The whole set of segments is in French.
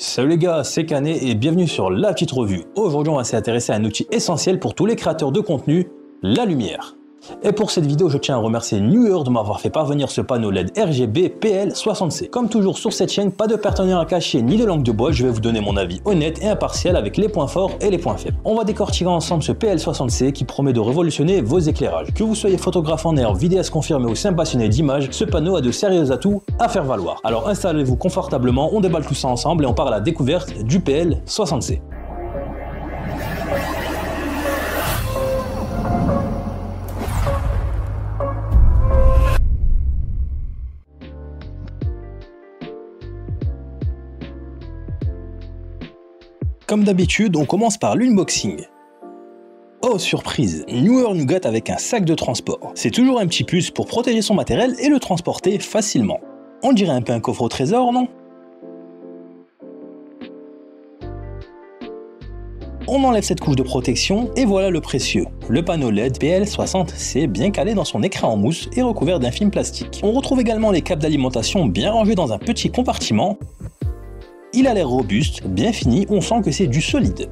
Salut les gars, c'est Canet et bienvenue sur La Petite Revue. Aujourd'hui on va s'intéresser à un outil essentiel pour tous les créateurs de contenu, la lumière. Et pour cette vidéo, je tiens à remercier Newer de m'avoir fait parvenir ce panneau LED RGB PL60C. Comme toujours sur cette chaîne, pas de partenaire à cacher ni de langue de bois, je vais vous donner mon avis honnête et impartial avec les points forts et les points faibles. On va décortiquer ensemble ce PL60C qui promet de révolutionner vos éclairages. Que vous soyez photographe en air, vidéaste confirmé ou simple passionné d'images, ce panneau a de sérieux atouts à faire valoir. Alors installez-vous confortablement, on déballe tout ça ensemble et on part à la découverte du PL60C. Comme d'habitude, on commence par l'unboxing. Oh surprise, Newer nous gâte avec un sac de transport. C'est toujours un petit plus pour protéger son matériel et le transporter facilement. On dirait un peu un coffre au trésor, non? On enlève cette couche de protection et voilà le précieux. Le panneau LED PL60C bien calé dans son écran en mousse et recouvert d'un film plastique. On retrouve également les câbles d'alimentation bien rangés dans un petit compartiment. Il a l'air robuste, bien fini, on sent que c'est du solide.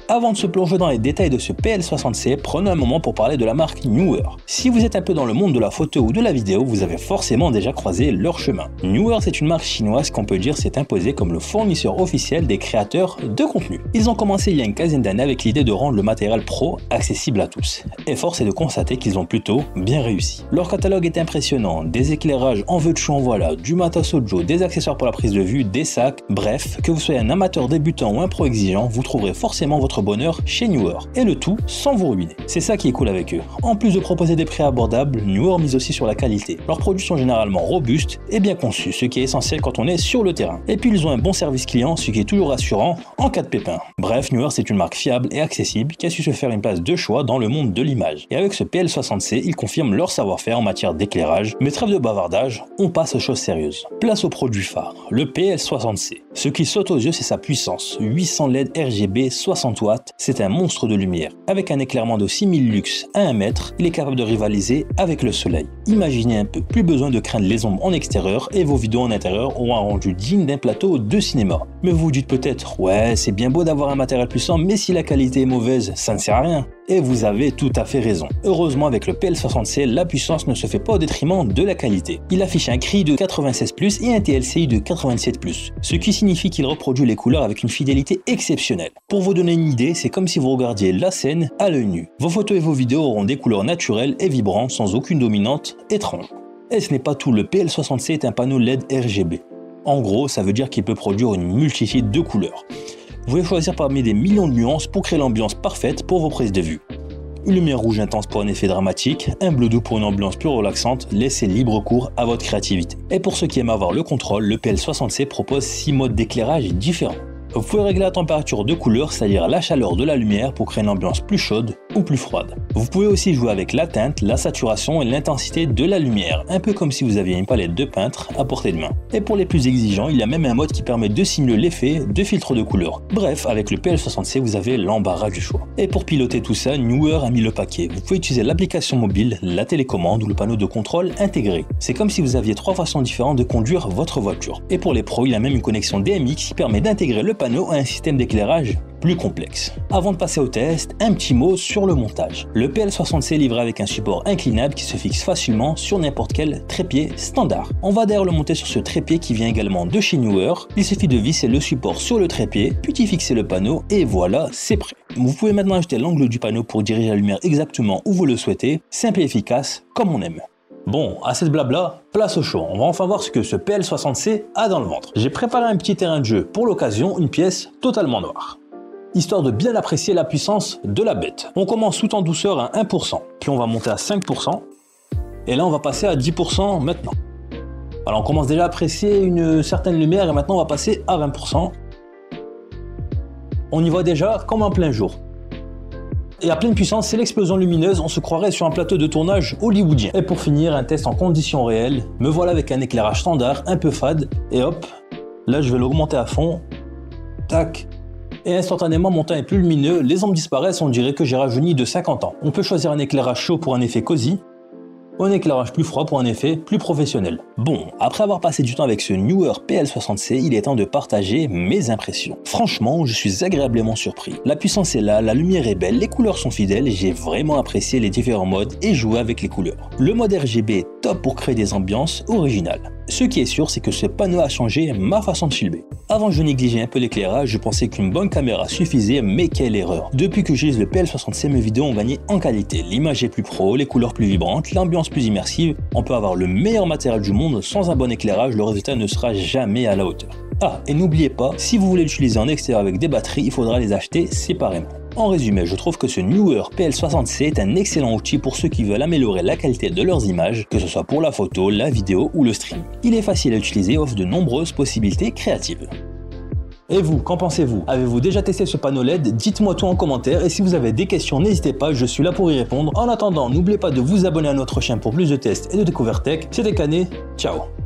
Avant de se plonger dans les détails de ce PL60C, prenons un moment pour parler de la marque Newer. Si vous êtes un peu dans le monde de la photo ou de la vidéo, vous avez forcément déjà croisé leur chemin. Newer, c'est une marque chinoise qu'on peut dire s'est imposée comme le fournisseur officiel des créateurs de contenu. Ils ont commencé il y a une quinzaine d'années avec l'idée de rendre le matériel pro accessible à tous. Et force est de constater qu'ils ont plutôt bien réussi. Leur catalogue est impressionnant, des éclairages en veux-tu en voilà, du matos audio, des accessoires pour la prise de vue, des sacs, bref, que vous soyez un amateur débutant ou un pro exigeant, vous trouverez forcément votre bonheur chez Newer, et le tout sans vous ruiner. C'est ça qui est cool avec eux. En plus de proposer des prix abordables, Newer mise aussi sur la qualité. Leurs produits sont généralement robustes et bien conçus, ce qui est essentiel quand on est sur le terrain. Et puis ils ont un bon service client, ce qui est toujours rassurant en cas de pépin. Bref, Newer c'est une marque fiable et accessible qui a su se faire une place de choix dans le monde de l'image. Et avec ce PL60C, ils confirment leur savoir-faire en matière d'éclairage, mais trêve de bavardage, on passe aux choses sérieuses. Place au produit phare, le PL60C. Ce qui saute aux yeux, c'est sa puissance. 800 LED RGB 60 watts, c'est un monstre de lumière. Avec un éclairement de 6000 lux à 1 mètre, il est capable de rivaliser avec le soleil. Imaginez un peu, plus besoin de craindre les ombres en extérieur et vos vidéos en intérieur auront un rendu digne d'un plateau de cinéma. Mais vous vous dites peut-être, ouais, c'est bien beau d'avoir un matériel puissant, mais si la qualité est mauvaise, ça ne sert à rien. Et vous avez tout à fait raison. Heureusement, avec le PL60C, la puissance ne se fait pas au détriment de la qualité. Il affiche un CRI de 96+, et un TLCI de 87+, ce qui signifie qu'il reproduit les couleurs avec une fidélité exceptionnelle. Pour vous donner une idée, c'est comme si vous regardiez la scène à l'œil nu. Vos photos et vos vidéos auront des couleurs naturelles et vibrantes sans aucune dominante étrange. Et ce n'est pas tout, le PL60C est un panneau LED RGB. En gros, ça veut dire qu'il peut produire une multitude de couleurs. Vous pouvez choisir parmi des millions de nuances pour créer l'ambiance parfaite pour vos prises de vue. Une lumière rouge intense pour un effet dramatique, un bleu doux pour une ambiance plus relaxante, laissez libre cours à votre créativité. Et pour ceux qui aiment avoir le contrôle, le PL60C propose 6 modes d'éclairage différents. Vous pouvez régler la température de couleur, c'est-à-dire la chaleur de la lumière pour créer une ambiance plus chaude ou plus froide. Vous pouvez aussi jouer avec la teinte, la saturation et l'intensité de la lumière, un peu comme si vous aviez une palette de peintre à portée de main. Et pour les plus exigeants, il y a même un mode qui permet de simuler l'effet de filtre de couleur. Bref, avec le PL60C, vous avez l'embarras du choix. Et pour piloter tout ça, Newer a mis le paquet. Vous pouvez utiliser l'application mobile, la télécommande ou le panneau de contrôle intégré. C'est comme si vous aviez 3 façons différentes de conduire votre voiture. Et pour les pros, il y a même une connexion DMX qui permet d'intégrer le panneau à un système d'éclairage plus complexe. Avant de passer au test, un petit mot sur le montage. Le PL60C est livré avec un support inclinable qui se fixe facilement sur n'importe quel trépied standard. On va d'ailleurs le monter sur ce trépied qui vient également de chez Newer. Il suffit de visser le support sur le trépied, puis d'y fixer le panneau et voilà, c'est prêt. Vous pouvez maintenant ajouter l'angle du panneau pour diriger la lumière exactement où vous le souhaitez, simple et efficace comme on aime. Bon, assez de blabla, place au show. On va enfin voir ce que ce PL60C a dans le ventre. J'ai préparé un petit terrain de jeu, pour l'occasion, une pièce totalement noire, histoire de bien apprécier la puissance de la bête. On commence tout en douceur à 1%, puis on va monter à 5%, et là on va passer à 10% maintenant. Alors on commence déjà à apprécier une certaine lumière, et maintenant on va passer à 20%. On y voit déjà comme en plein jour. Et à pleine puissance, c'est l'explosion lumineuse, on se croirait sur un plateau de tournage hollywoodien. Et pour finir, un test en conditions réelles, me voilà avec un éclairage standard, un peu fade, et hop, là je vais l'augmenter à fond, tac, et instantanément mon teint est plus lumineux, les ombres disparaissent, on dirait que j'ai rajeuni de 50 ans. On peut choisir un éclairage chaud pour un effet cosy, un éclairage plus froid pour un effet plus professionnel. Bon, après avoir passé du temps avec ce Neewer PL60C, il est temps de partager mes impressions. Franchement, je suis agréablement surpris. La puissance est là, la lumière est belle, les couleurs sont fidèles, j'ai vraiment apprécié les différents modes et joué avec les couleurs. Le mode RGB est top pour créer des ambiances originales. Ce qui est sûr, c'est que ce panneau a changé ma façon de filmer. Avant, je négligeais un peu l'éclairage, je pensais qu'une bonne caméra suffisait, mais quelle erreur. Depuis que j'utilise le PL60C, mes vidéos ont gagné en qualité. L'image est plus pro, les couleurs plus vibrantes, l'ambiance plus immersive. On peut avoir le meilleur matériel du monde sans un bon éclairage, le résultat ne sera jamais à la hauteur. Ah, et n'oubliez pas, si vous voulez l'utiliser en extérieur avec des batteries, il faudra les acheter séparément. En résumé, je trouve que ce Neewer PL60C est un excellent outil pour ceux qui veulent améliorer la qualité de leurs images, que ce soit pour la photo, la vidéo ou le stream. Il est facile à utiliser et offre de nombreuses possibilités créatives. Et vous, qu'en pensez-vous? Avez-vous déjà testé ce panneau LED? Dites-moi tout en commentaire et si vous avez des questions, n'hésitez pas, je suis là pour y répondre. En attendant, n'oubliez pas de vous abonner à notre chaîne pour plus de tests et de découvertes tech. C'était Canet, ciao!